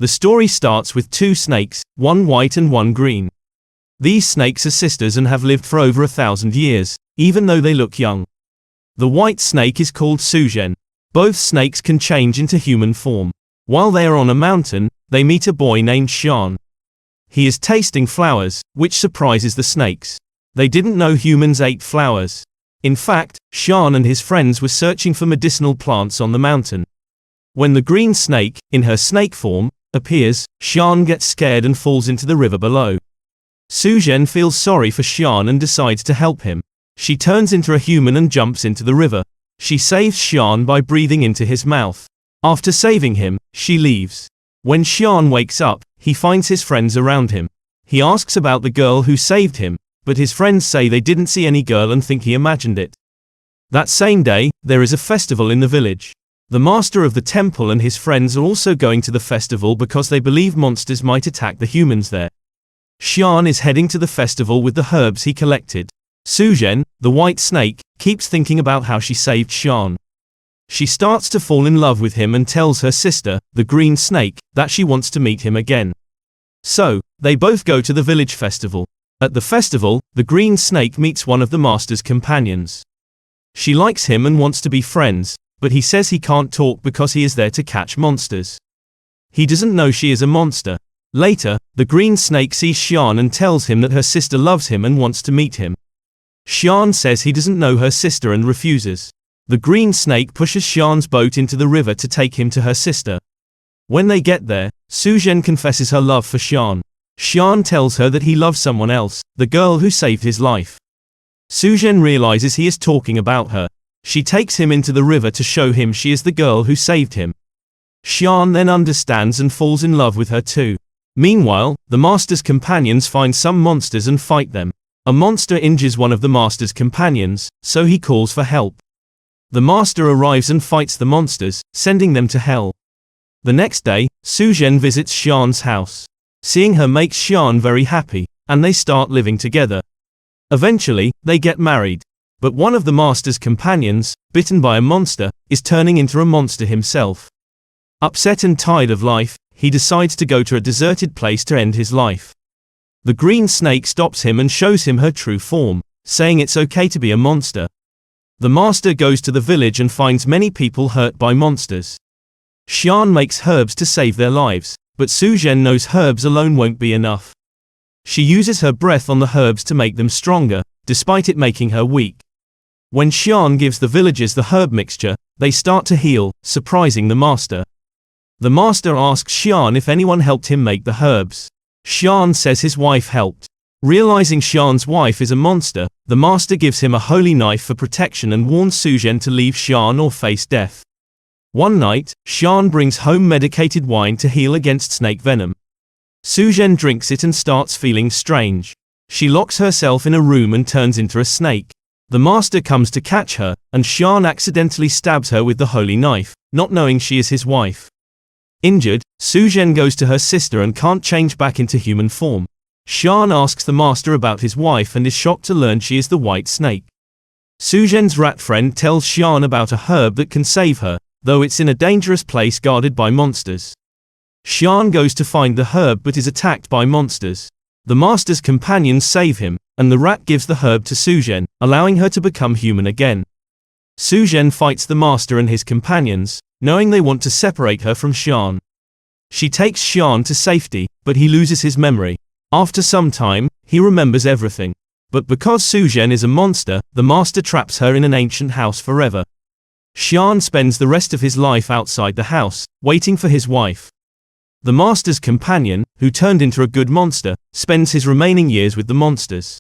The story starts with two snakes, one white and one green. These snakes are sisters and have lived for over 1,000 years, even though they look young. The white snake is called Suzhen. Both snakes can change into human form. While they are on a mountain, they meet a boy named Shan. He is tasting flowers, which surprises the snakes. They didn't know humans ate flowers. In fact, Shan and his friends were searching for medicinal plants on the mountain. When the green snake, in her snake form, appears, Shan gets scared and falls into the river below. Suzhen feels sorry for Shan and decides to help him. She turns into a human and jumps into the river. She saves Shan by breathing into his mouth. After saving him, she leaves. When Shan wakes up, he finds his friends around him. He asks about the girl who saved him, but his friends say they didn't see any girl and think he imagined it. That same day, there is a festival in the village. The master of the temple and his friends are also going to the festival because they believe monsters might attack the humans there. Shan is heading to the festival with the herbs he collected. Suzhen, the white snake, keeps thinking about how she saved Shan. She starts to fall in love with him and tells her sister, the green snake, that she wants to meet him again. So, they both go to the village festival. At the festival, the green snake meets one of the master's companions. She likes him and wants to be friends, but he says he can't talk because he is there to catch monsters. He doesn't know she is a monster. Later, the green snake sees Shan and tells him that her sister loves him and wants to meet him. Shan says he doesn't know her sister and refuses. The green snake pushes Shan's boat into the river to take him to her sister. When they get there, Suzhen confesses her love for Shan. Shan tells her that he loves someone else, the girl who saved his life. Suzhen realizes he is talking about her. She takes him into the river to show him she is the girl who saved him. Shan then understands and falls in love with her too. Meanwhile, the master's companions find some monsters and fight them. A monster injures one of the master's companions, so he calls for help. The master arrives and fights the monsters, sending them to hell. The next day, Suzhen visits Shan's house. Seeing her makes Shan very happy, and they start living together. Eventually, they get married. But one of the master's companions, bitten by a monster, is turning into a monster himself. Upset and tired of life, he decides to go to a deserted place to end his life. The green snake stops him and shows him her true form, saying it's okay to be a monster. The master goes to the village and finds many people hurt by monsters. Shan makes herbs to save their lives, but Suzhen knows herbs alone won't be enough. She uses her breath on the herbs to make them stronger, despite it making her weak. When Shan gives the villagers the herb mixture, they start to heal, surprising the master. The master asks Shan if anyone helped him make the herbs. Shan says his wife helped. Realizing Shan's wife is a monster, the master gives him a holy knife for protection and warns Suzhen to leave Shan or face death. One night, Shan brings home medicated wine to heal against snake venom. Suzhen drinks it and starts feeling strange. She locks herself in a room and turns into a snake. The master comes to catch her, and Shan accidentally stabs her with the holy knife, not knowing she is his wife. Injured, Suzhen goes to her sister and can't change back into human form. Shan asks the master about his wife and is shocked to learn she is the white snake. Suzhen's rat friend tells Shan about a herb that can save her, though it's in a dangerous place guarded by monsters. Shan goes to find the herb but is attacked by monsters. The master's companions save him, and the rat gives the herb to Suzhen, allowing her to become human again. Suzhen fights the master and his companions, knowing they want to separate her from Shan. She takes Shan to safety, but he loses his memory. After some time, he remembers everything. But because Suzhen is a monster, the master traps her in an ancient house forever. Shan spends the rest of his life outside the house, waiting for his wife. The master's companion, who turned into a good monster, spends his remaining years with the monsters.